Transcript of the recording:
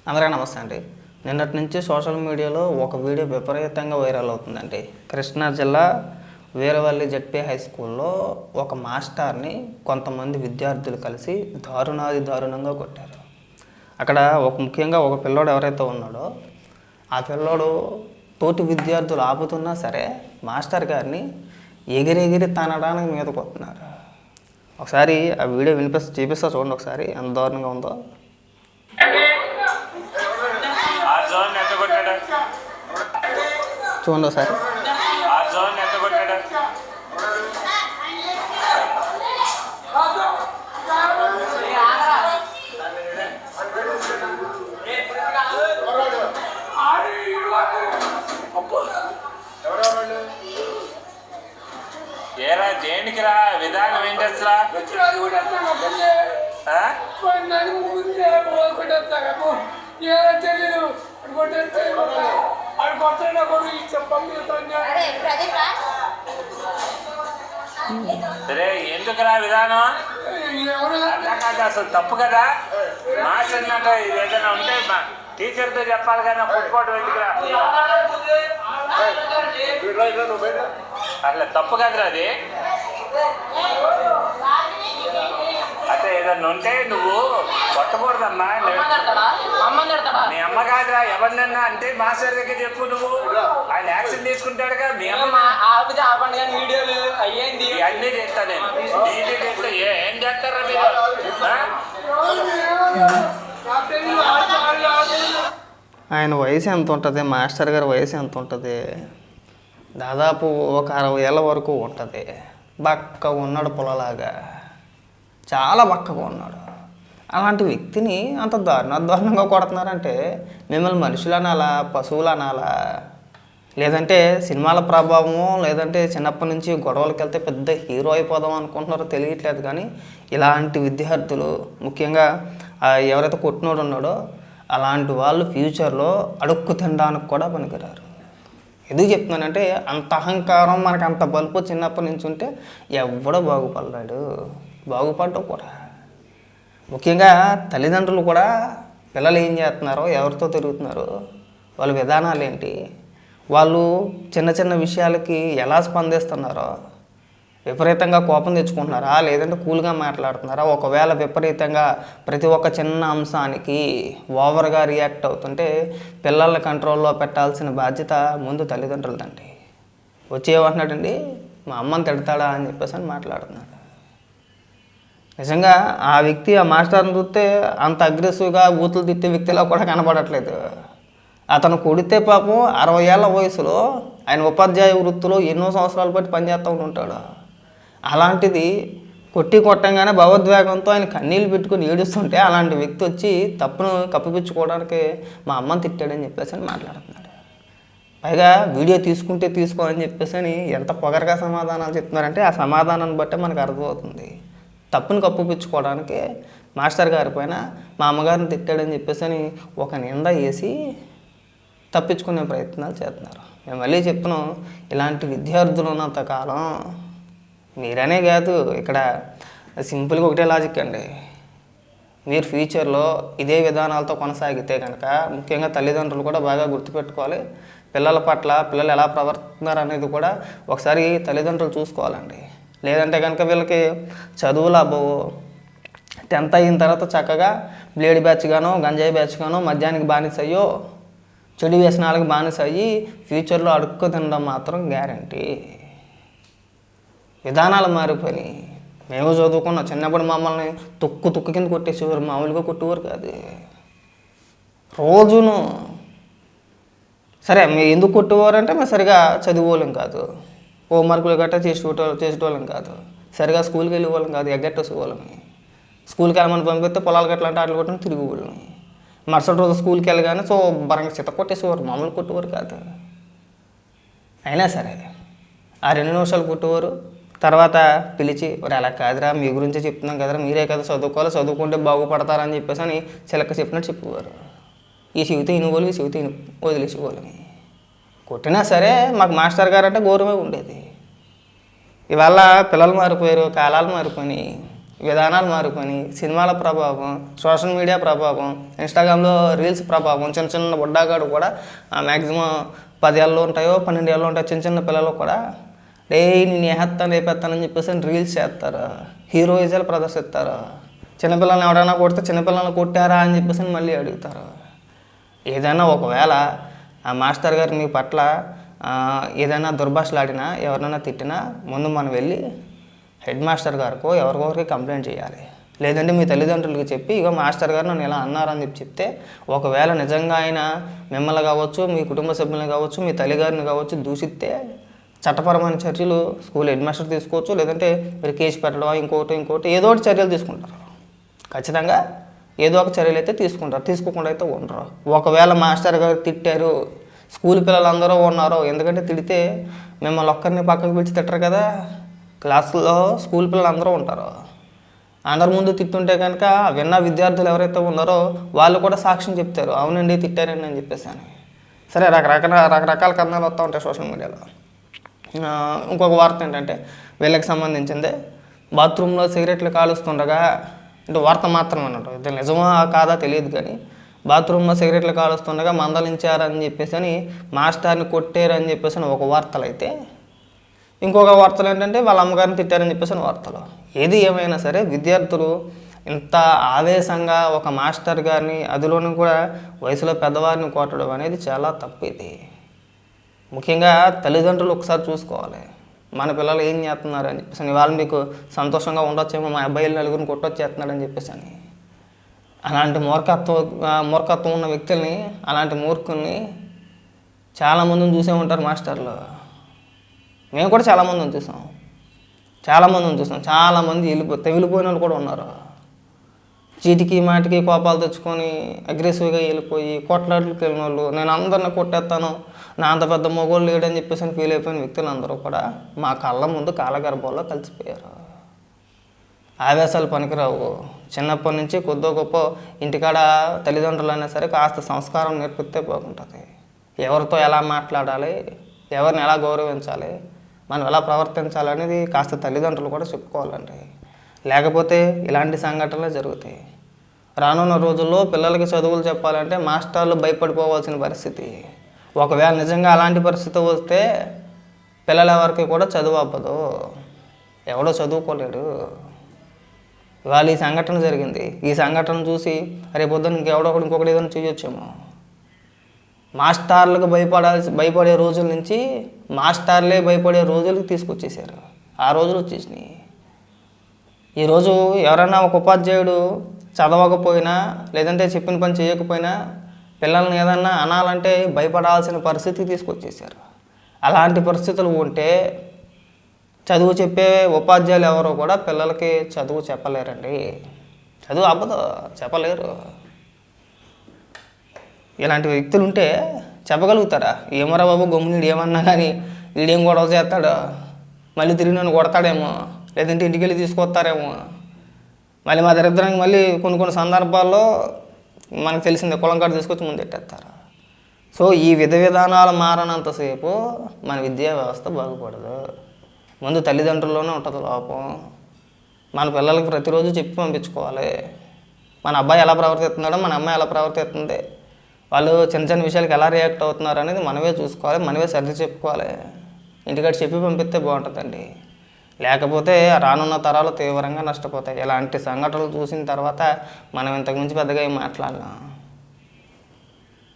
అందరికీ నమస్తే అండి. నిన్నటి నుంచి సోషల్ మీడియాలో ఒక వీడియో విపరీతంగా వైరల్ అవుతుందండి. కృష్ణా జిల్లా వీరవల్లి జడ్పీ హై స్కూల్లో ఒక మాస్టర్ని కొంతమంది విద్యార్థులు కలిసి దారుణంగా కొట్టారు. అక్కడ ముఖ్యంగా ఒక పిల్లోడు ఎవరైతే ఉన్నాడో ఆ పిల్లోడు తోటి విద్యార్థులు ఆపుతున్నా సరే మాస్టర్ గారిని ఎగిరెగిరి తనడానికి మీదకు వస్తున్నారు. ఒకసారి ఆ వీడియో చూపిస్తా చూడండి ఒకసారి ఎంత దారుణంగా ఉందో. చూడండి ఒకసారి. ఏరా దేనికి రా విధానం ఏంటి అసలు? సరే ఎందుకురా విధానం అసలు తప్పు కదా. మాస్టర్ ఏదైనా ఉంటే టీచర్తో చెప్పాలి కానీ కొట్టుకోవడం ఎందుకురా? అట్లా తప్పు కదరా అది. అంటే ఏదన్నా ఉంటే నువ్వు కొట్టకూడదమ్మా. మీ అమ్మ కాదురా, ఎవరినన్నా అంటే మాస్టర్ దగ్గర చెప్పు. నువ్వు ఆయన యాక్షన్ తీసుకుంటాడుగా. మీ అమ్మ అన్నీ చేస్తా నేను నీటి చేస్తా. ఏం చేస్తారా మీరు? ఆయన వయసు ఎంత ఉంటుంది? మాస్టర్ గారి వయసు ఎంత ఉంటుంది? దాదాపు ఒక 60 ఏళ్ళ వరకు ఉంటుంది. బక్కగా ఉన్నాడు, పొలలాగా చాలా బక్కగా ఉన్నాడు. అలాంటి వ్యక్తిని అంత దారుణంగా కొడుతున్నారంటే మిమ్మల్ని మనుషులు అనాలా, పశువులు అనాలా? లేదంటే సినిమాల ప్రభావమో, లేదంటే చిన్నప్పటి నుంచి గొడవలకి వెళ్తే పెద్ద హీరో అయిపోదాం అనుకుంటున్నారో తెలియట్లేదు. కానీ ఇలాంటి విద్యార్థులు, ముఖ్యంగా ఎవరైతే కొట్టినోడు ఉన్నాడో అలాంటి వాళ్ళు ఫ్యూచర్లో అడుక్కు తినడానికి కూడా పనికిరారు. ఎందుకు చెప్తున్నానంటే అంత అహంకారం, మనకు అంత బలుపు చిన్నప్పటి నుంచి ఉంటే ఎవడో బాగుపడ్డం కూడా. ముఖ్యంగా తల్లిదండ్రులు కూడా పిల్లలు ఏం చేస్తున్నారో, ఎవరితో తిరుగుతున్నారో, వాళ్ళ విధానాలు ఏంటి, వాళ్ళు చిన్న విషయాలకి ఎలా స్పందిస్తున్నారో, విపరీతంగా కోపం తెచ్చుకుంటున్నారా, లేదంటే కూల్గా మాట్లాడుతున్నారా, ఒకవేళ విపరీతంగా ప్రతి ఒక్క చిన్న అంశానికి ఓవర్గా రియాక్ట్ అవుతుంటే పిల్లల్ని కంట్రోల్లో పెట్టాల్సిన బాధ్యత ముందు తల్లిదండ్రులదండి. వచ్చేమంటున్నాడండి, మా అమ్మని తిడతాడా అని చెప్పేసి అని మాట్లాడుతున్నాడు. నిజంగా ఆ వ్యక్తి, ఆ మాస్టర్ని చూస్తే అంత అగ్రెసివ్గా బూతులు తిట్టే వ్యక్తిలా కూడా కనబడట్లేదు. అతను కొడితే పాపం 60 ఏళ్ళ వయసులో ఆయన ఉపాధ్యాయ వృత్తిలో ఎన్నో సంవత్సరాల బట్టి పనిచేస్తూ ఉంటాడు. అలాంటిది కొట్టంగానే భావోద్వేగంతో ఆయన కన్నీళ్ళు పెట్టుకుని ఏడుస్తుంటే అలాంటి వ్యక్తి వచ్చి తప్పును కప్పిపుచ్చుకోవడానికి మా అమ్మని తిట్టాడని చెప్పేసి అని మాట్లాడుతున్నాడు. పైగా వీడియో తీసుకోని చెప్పేసి అని ఎంత పొగరగా సమాధానాలు చెప్తున్నారంటే ఆ సమాధానాన్ని బట్టే మనకు అర్థమవుతుంది. తప్పును కప్పిపుచ్చుకోవడానికి మాస్టర్ గారి పైన మా అమ్మగారిని తిట్టాడని చెప్పేసి అని ఒక నింద వేసి తప్పించుకునే ప్రయత్నాలు చేస్తున్నారు. మేము మళ్ళీ చెప్తున్నాం, ఇలాంటి విద్యార్థులు ఉన్నంతకాలం మీరనే కాదు, ఇక్కడ సింపుల్గా ఒకటే లాజిక్ అండి. మీరు ఫ్యూచర్లో ఇదే విధానాలతో కొనసాగితే కనుక ముఖ్యంగా తల్లిదండ్రులు కూడా బాగా గుర్తుపెట్టుకోవాలి. పిల్లల పట్ల పిల్లలు ఎలా ప్రవర్తిస్తున్నారు అనేది కూడా ఒకసారి తల్లిదండ్రులు చూసుకోవాలండి. లేదంటే కనుక వీళ్ళకి చదువులు అబ్బవు. 10th అయిన తర్వాత చక్కగా బ్లేడ్ బ్యాచ్ గానో, గంజాయి బ్యాచ్ గానో, మద్యానికి బానిస అయ్యో, చెడు వ్యసనాలకు బానిస అయ్యి ఫ్యూచర్లో అడుక్కు తినడం మాత్రం గ్యారంటీ. విధానాలు మారిపోయినాయి. మేము చదువుకున్నాం, చిన్నప్పుడు మమ్మల్ని తుక్కు కింద కొట్టేసేవారు, మామూలుగా కొట్టేవారు కాదు. రోజును సరే మేము ఎందుకు కొట్టేవారు అంటే మేము సరిగా చదివేవాళ్ళం కాదు, హోంవర్క్లు గట్రా చేసేటోళ్ళం కాదు, సరిగా స్కూల్కి వెళ్ళేవాళ్ళం కాదు, ఎగ్గట్టేసేవాళ్ళం. స్కూల్కి వెళ్ళమని పంపిస్తే పొలాలు గట్లా అంటే ఆటలు కొట్టుకుని తిరిగేవాళ్ళం. మరుసటి రోజు స్కూల్కి వెళ్ళగానే శుభ్రంగా చిత్త కొట్టేసేవారు, మామూలు కొట్టేవారు కాదు. అయినా సరే ఆ 2 నిమిషాలు కొట్టేవారు. తర్వాత పిలిచి అలా కాదురా, మీ గురించే చెప్తున్నాం కదరా, మీరే కదా చదువుకోవాలి, చదువుకుంటే బాగుపడతారని చెప్పేసి అని చిలక చెప్పినట్టు చెప్పేవారు. ఈ చెవితే ఇనుగోలు, ఈ చెవితే వదిలేసేవాళ్ళని. కొట్టినా సరే మాకు మాస్టర్ గారు అంటే గౌరవమే ఉండేది. ఇవాళ పిల్లలు మారిపోయారు, కాలాలు మారిపోయినాయి. విధానాలు మారిపోయి సినిమాల ప్రభావం, సోషల్ మీడియా ప్రభావం, ఇన్స్టాగ్రామ్లో రీల్స్ ప్రభావం, చిన్న చిన్న బుడ్డాగాడు కూడా మ్యాక్సిమం 10 ఏళ్ళు ఉంటాయో 12 ఏళ్ళు ఉంటాయో చిన్న చిన్న పిల్లలు కూడా నేను వేస్తాను రేపేస్తానని చెప్పేసి రీల్స్ చేస్తారు, హీరోయిజాలు ప్రదర్శిస్తారు. చిన్నపిల్లల్ని ఎవరైనా కొడితే చిన్నపిల్లల్ని కొట్టారా అని చెప్పేసి మళ్ళీ అడుగుతారు. ఏదైనా ఒకవేళ ఆ మాస్టర్ గారు మీ పట్ల ఏదైనా దుర్భాషలాడినా ఎవరినైనా తిట్టినా ముందు మనం వెళ్ళి హెడ్ మాస్టర్ గారికో ఎవరికొకరికి కంప్లైంట్ చేయాలి. లేదంటే మీ తల్లిదండ్రులకి చెప్పి ఇగో మాస్టర్ గారు నన్ను ఇలా అన్నారని చెప్పి చెప్తే ఒకవేళ నిజంగా ఆయన మిమ్మల్ని కావచ్చు, మీ కుటుంబ సభ్యులను కావచ్చు, మీ తల్లిగారిని కావచ్చు దూషిస్తే చట్టపరమైన చర్యలు స్కూల్ హెడ్ మాస్టర్ తీసుకోవచ్చు. లేదంటే మీరు కేసు పెట్టడం ఇంకోటి ఏదో ఒకటి చర్యలు తీసుకుంటారు. ఖచ్చితంగా ఏదో ఒక చర్యలు అయితే తీసుకుంటారు, తీసుకోకుండా అయితే ఉండరు. ఒకవేళ మాస్టర్ గారు తిట్టారు, స్కూల్ పిల్లలందరూ ఉన్నారు, ఎందుకంటే తిడితే మిమ్మల్ని ఒక్కరిని పక్కకు పిలిచి తిట్టరు కదా, క్లాసులో స్కూల్ పిల్లలు అందరూ ఉంటారు. అందరి ముందు తిట్టుంటే కనుక విన్న విద్యార్థులు ఎవరైతే ఉన్నారో వాళ్ళు కూడా సాక్ష్యం చెప్తారు, అవునండి తిట్టారండి అని చెప్పేసి అని. సరే రకరకాల కథనాలు వస్తూ ఉంటాయి సోషల్ మీడియాలో. ఇంకొక వార్త ఏంటంటే వీళ్ళకి సంబంధించిందే, బాత్రూంలో సిగరెట్లు కాలుస్తుండగా, అంటే వార్త మాత్రం అన్నట్టు, ఇది నిజమా కాదా తెలియదు కానీ బాత్రూంలో సిగరెట్లు కాలుస్తుండగా మందలించారని చెప్పేసి అని మాస్టర్ని కొట్టారని చెప్పేసి అని ఒక వార్తలు అయితే, ఇంకొక వార్తలు ఏంటంటే వాళ్ళ అమ్మగారిని తిట్టారని చెప్పేసి వార్తలు. ఏది ఏమైనా సరే విద్యార్థులు ఇంత ఆవేశంగా ఒక మాస్టర్ గారిని, అదిలోనూ కూడా వయసులో పెద్దవారిని కొట్టడం అనేది చాలా తప్పు. ఇది ముఖ్యంగా తల్లిదండ్రులు ఒకసారి చూసుకోవాలి, మన పిల్లలు ఏం చేస్తున్నారు అని చెప్పేసి. వాళ్ళు మీకు సంతోషంగా ఉండొచ్చేమో, మా అబ్బాయిలు నలుగురిని కొట్టొచ్చేస్తున్నాడని చెప్పేసి అని. అలాంటి మూర్ఖత్వం ఉన్న వ్యక్తుల్ని, అలాంటి మూర్ఖుల్ని చాలామందిని చూసే ఉంటారు మాస్టర్లు. మేము కూడా చాలామందిని చూసాం. చాలామంది తెగిలిపోయిన వాళ్ళు కూడా ఉన్నారు. చీటికి మాటికి కోపాలు తెచ్చుకొని అగ్రెసివ్గా వెళ్ళిపోయి కొట్లాట్లకి వెళ్ళిన వాళ్ళు, నేను అందరిని కొట్టేస్తాను, నా అంత పెద్ద మొగోళ్ళు లేడని చెప్పేసి ఫీల్ అయిపోయిన వ్యక్తులు అందరూ కూడా మా కళ్ళ ముందు కాలగర్భంలో కలిసిపోయారు. ఆవేశాలు పనికిరావు. చిన్నప్పటి నుంచి కొద్దో గొప్ప ఇంటికాడ తల్లిదండ్రులైనా సరే కాస్త సంస్కారం నేర్పిస్తే బాగుంటుంది. ఎవరితో ఎలా మాట్లాడాలి, ఎవరిని ఎలా గౌరవించాలి, మనం ఎలా ప్రవర్తించాలి అనేది కాస్త తల్లిదండ్రులు కూడా చెప్పుకోవాలండి. లేకపోతే ఇలాంటి సంఘటనలే జరుగుతాయి. రానున్న రోజుల్లో పిల్లలకి చదువులు చెప్పాలంటే మాస్టర్లు భయపడిపోవాల్సిన పరిస్థితి. ఒకవేళ నిజంగా అలాంటి పరిస్థితి వస్తే పిల్లల ఎవరికి కూడా చదువు అవ్వదు, ఎవడో చదువుకోలేడు. ఇవాళ ఈ సంఘటన జరిగింది, ఈ సంఘటన చూసి రేపొద్దున ఇంకెవడో ఒకటి ఇంకొకటి ఏదైనా చేయొచ్చేమో. మాస్టర్లకు భయపడే రోజుల నుంచి మాస్టర్లే భయపడే రోజులకు తీసుకొచ్చేసారు. ఆ రోజులు వచ్చేసినాయి. ఈరోజు ఎవరైనా ఒక ఉపాధ్యాయుడు చదవకపోయినా లేదంటే చెప్పిన పని చేయకపోయినా పిల్లల్ని ఏదన్నా అనాలంటే భయపడాల్సిన పరిస్థితి తీసుకొచ్చేసారు. అలాంటి పరిస్థితులు ఉంటే చదువు చెప్పే ఉపాధ్యాయులు ఎవరో కూడా పిల్లలకి చదువు చెప్పలేరండి. చదువు అవ్వదు, చెప్పలేరు. ఇలాంటి వ్యక్తులు ఉంటే చెప్పగలుగుతారా? ఏమరా బాబు గమ్మునుడు ఏమన్నా కానీ వీడేం గొడవ చేస్తాడు, మళ్ళీ తిరిగి నన్ను కొడతాడేమో, లేదంటే ఇంటికి వెళ్ళి తీసుకొస్తారేమో. మళ్ళీ మా దరిద్రానికి మళ్ళీ కొన్ని సందర్భాల్లో మనకు తెలిసిందే కులం కాడ తీసుకొచ్చి ముందు పెట్టేస్తారు. సో ఈ విధానాలు మారనంతసేపు మన విద్యా వ్యవస్థ బాగుపడదు. ముందు తల్లిదండ్రుల్లోనే ఉంటుంది లోపం. మన పిల్లలకి ప్రతిరోజు చెప్పి పంపించుకోవాలి, మన అబ్బాయి ఎలా ప్రవర్తిస్తున్నాడో మన అమ్మాయి ఎలా ప్రవర్తిస్తుంది, వాళ్ళు చిన్న చిన్న విషయాలకు ఎలా రియాక్ట్ అవుతున్నారు అనేది మనమే చూసుకోవాలి, మనమే సర్ది చెప్పుకోవాలి. ఇంటికాడ చెప్పి పంపిస్తే బాగుంటుందండి. లేకపోతే రానున్న తరాలు తీవ్రంగా నష్టపోతాయి. ఇలాంటి సంఘటనలు చూసిన తర్వాత మనం ఇంతకుమించి పెద్దగా ఏం మాట్లాడలేం.